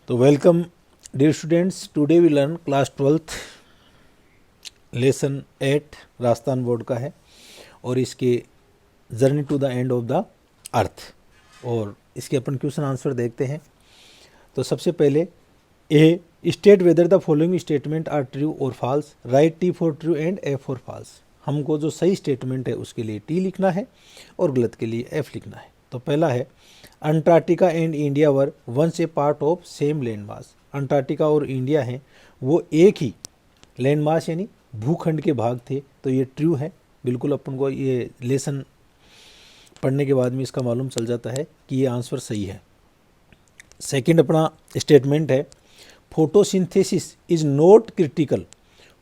तो welcome dear students, today we learn class 12th lesson 8 Rajasthan board का है और इसके journey to the end of the earth और इसके अपन क्वेश्चन आंसर देखते हैं। तो सबसे पहले A state whether the following statement are true और false, write T for true and F for false. हमको जो सही स्टेटमेंट है उसके लिए टी लिखना है और गलत के लिए एफ लिखना है। तो पहला है Antarctica and India were once a part of same land mass. Antarctica और इंडिया हैं वो एक ही लैंड मास यानी भूखंड के भाग थे। तो ये ट्रू है, बिल्कुल अपन को ये लेसन पढ़ने के बाद में इसका मालूम चल जाता है कि ये आंसर सही है। सेकंड अपना स्टेटमेंट है photosynthesis is not critical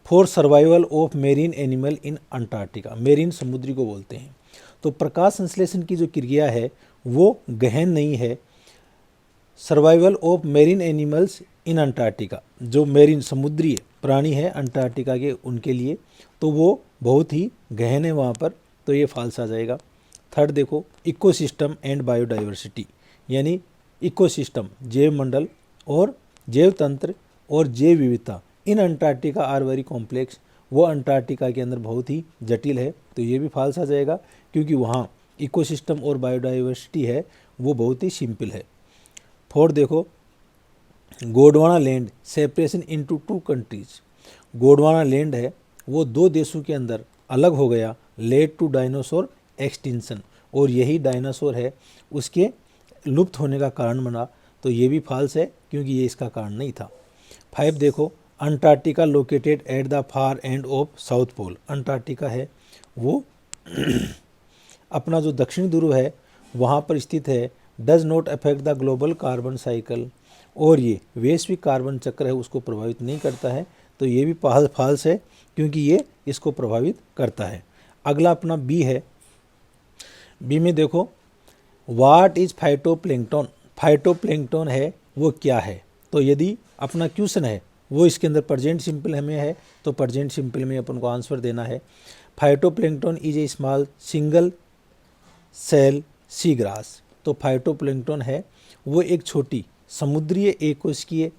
for survival of marine animal in Antarctica. Marine समुद्री को बोलते हैं। तो प्रकाश संश्लेषण की जो क्रिया है वो गहन नहीं है survival of marine animals in Antarctica. जो मेरीन समुद्री प्राणी है अंटार्कटिका के उनके लिए तो वो बहुत ही गहन है वहाँ पर, तो ये फॉल्स आ जाएगा। थर्ड देखो इकोसिस्टम एंड बायोडाइवर्सिटी यानी इकोसिस्टम जैव मंडल और जैव तंत्र और जैव विविधता in Antarctica are very complex. वो अंटार्कटिका के अंदर बहुत ही जटिल है, तो ये भी फॉल्स आ जाएगा क्योंकि वहाँ इकोसिस्टम और बायोडाइवर्सिटी है वो बहुत ही सिंपल है। फोर्थ देखो Gondwana land separation into two countries. Gondwana land है वो दो देशों के अंदर अलग हो गया लेड टू डायनासोर एक्सटिंक्शन, और यही डायनासोर है उसके लुप्त होने का कारण बना। तो ये भी फॉल्स है क्योंकि ये इसका कारण नहीं था। 5 देखो Antarctica located at the far end of south pole. Antarctica है वो अपना जो दक्षिणी ध्रुव है वहाँ पर स्थित है। Does not affect the global carbon cycle, और ये वैश्विक कार्बन चक्र है उसको प्रभावित नहीं करता है। तो ये भी फॉल्स है क्योंकि ये इसको प्रभावित करता है। अगला अपना बी है। बी में देखो व्हाट इज फाइटोप्लैंक्टन। फाइटोप्लैंक्टन है वो क्या है। तो यदि अपना क्वेश्चन है वो इसके अंदर प्रेजेंट सिंपल हमें है तो प्रेजेंट सिंपल में अपन को आंसर देना है। Phytoplankton is a small single cell sea grass. तो फाइटोप्लैंक्टन है वो एक छोटी समुद्रीय एकोष्कीय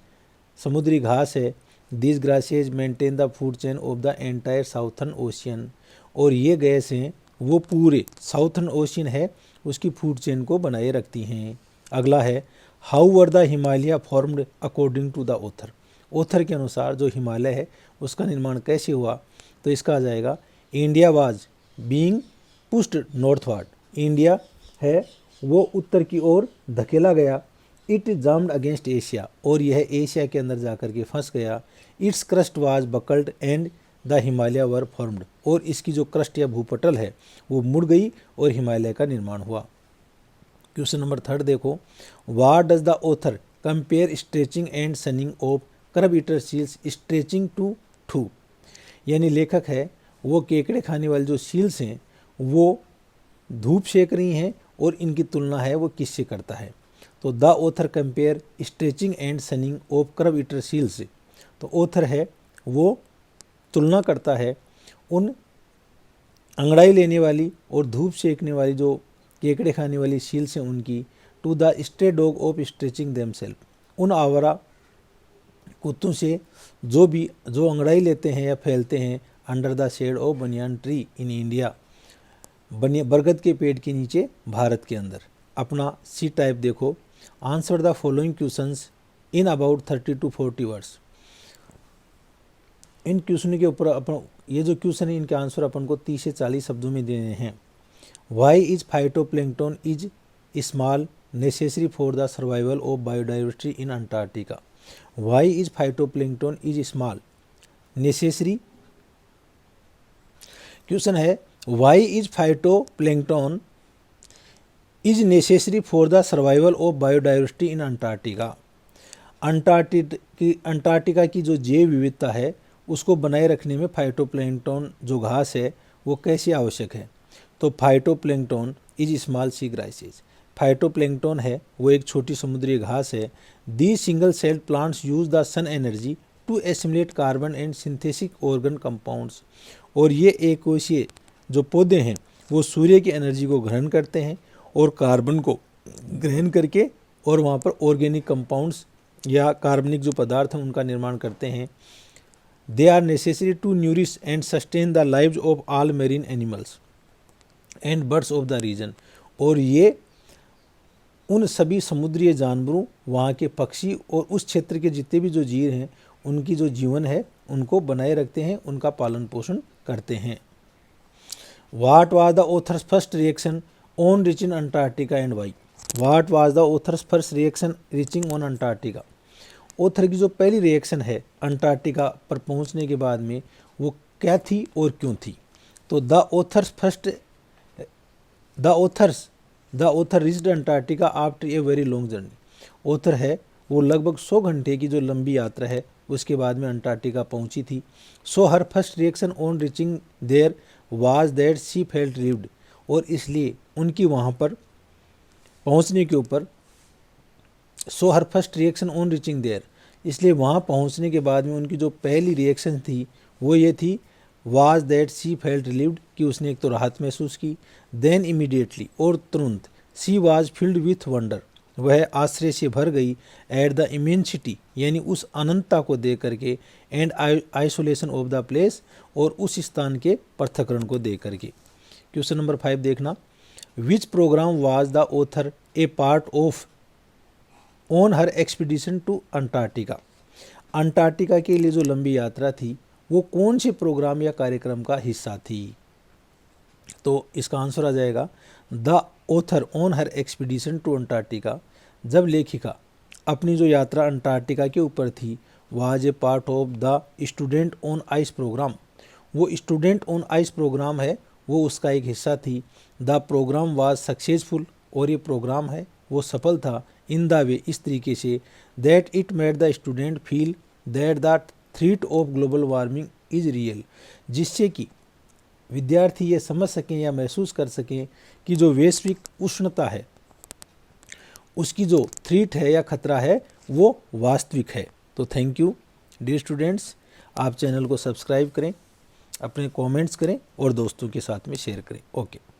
समुद्री घास है। This grasses maintain the food chain of the entire southern ocean, और ये गैस हैं वो पूरे साउथर्न ओशियन है उसकी फूड चेन को बनाए रखती हैं। अगला है how were the Himalaya formed according to the author. Author के अनुसार जो हिमालय है उसका निर्माण कैसे हुआ। तो इसका आ जाएगा India was being pushed northward. India है वो उत्तर की ओर धकेला गया। इट जम्ड अगेंस्ट एशिया, और यह एशिया के अंदर जाकर के फंस गया। It's crust was buckled and the Himalaya were formed, और इसकी जो क्रस्ट या भूपटल है वो मुड़ गई और हिमालय का निर्माण हुआ। क्वेश्चन नंबर 3 देखो what does the author compare stretching and sunning of crabeater seals stretching to ठू। यानी लेखक है वो केकड़े खाने वाले जो सील्स हैं वो धूप सेक रही हैं और इनकी तुलना है वो किससे करता है। तो the author compare stretching and sunning of crabeater seals. तो ऑथर है वो तुलना करता है उन अंगड़ाई लेने वाली और धूप सेकने वाली जो केकड़े खाने वाली सील्स हैं उनकी to the stray dog of stretching themselves. उन आवारा कुत्तों से जो अंगड़ाई लेते हैं या फैलते हैं under the shade of banyan tree in India, बरगद के पेड़ के नीचे भारत के अंदर। अपना सी टाइप देखो answer the following questions in about 30 to 40 words. इन क्वेश्चन के ऊपर अपन ये जो क्वेश्चन है इनके आंसर अपन को 30 से 40 शब्दों में देने हैं। Why is phytoplankton is small necessary for the survival of biodiversity in Antarctica. Why is phytoplankton is small necessary. Question है why is phytoplankton is necessary for the survival of biodiversity in Antarctica. Antarctica की जो जैव विविधता है उसको बनाए रखने में फाइटोप्लैंक्टन जो घास है वो कैसे आवश्यक है। तो phytoplankton is small sea grasses. Phytoplankton है वो एक छोटी समुद्री घास है। The single celled plants use the sun energy to assimilate carbon and synthetic organ compounds, और ये एकोशीय जो पौधे हैं वो सूर्य की एनर्जी को ग्रहण करते हैं और कार्बन को ग्रहण करके और वहाँ पर ऑर्गेनिक कंपाउंड्स या कार्बनिक जो पदार्थ हैं उनका निर्माण करते हैं। They are necessary to nourish and sustain the lives of all marine animals and birds of the region, और ये उन सभी समुद्री जानवरों, वहाँ के पक्षी और उस क्षेत्र के जितने भी जो जीव हैं उनकी जो जीवन है उनको बनाए रखते हैं, उनका पालन पोषण करते हैं। What was the author's first reaction on reaching Antarctica and why? What was the author's first reaction reaching on Antarctica? Author की जो पहली रिएक्शन है अंटार्कटिका पर पहुंचने के बाद में वो क्या थी और क्यों थी? तो the author reached Antarctica after a very long journey. Author है वो लगभग 100 घंटे की जो लंबी यात्रा है उसके बाद में अंटार्कटिका पहुंची थी। So her first reaction on reaching there was that she felt relieved, और इसलिए उनकी वहाँ पर पहुँचने के ऊपर so her first reaction on reaching there, इसलिए वहाँ पहुँचने के बाद में उनकी जो पहली रिएक्शन थी वो ये थी was that she felt relieved, कि उसने एक तो राहत महसूस की। देन इमीडिएटली, और तुरंत, she was filled with wonder, वह आश्चर्य से भर गई। एट द इमेंसिटी, यानी उस अनंतता को देख करके, and isolation of the place, और उस स्थान के पृथक्करण को देख करके। क्वेश्चन नंबर 5 देखना, which program was the author a part of on her expedition to Antarctica. Antarctica के लिए जो लंबी यात्रा थी वो कौन से प्रोग्राम या कार्यक्रम का हिस्सा थी? तो इसका आंसर आ जाएगा the author on her expedition to Antarctica, जब लेखिका अपनी जो यात्रा अंटार्कटिका के ऊपर थी, was a part of the student on ice program, वो स्टूडेंट ऑन आइस प्रोग्राम है वो उसका एक हिस्सा थी। द प्रोग्राम वाज सक्सेसफुल, और ये प्रोग्राम है वो सफल था। इन द वे, इस तरीके से, that it made the student feel that the threat of global warming is real, जिससे कि विद्यार्थी ये समझ सकें या महसूस कर सकें कि जो वैश्विक उष्णता है उसकी जो थ्रेट है या खतरा है वो वास्तविक है। तो थैंक यू डियर स्टूडेंट्स, आप चैनल को सब्सक्राइब करें, अपने कमेंट्स करें और दोस्तों के साथ में शेयर करें। ओके।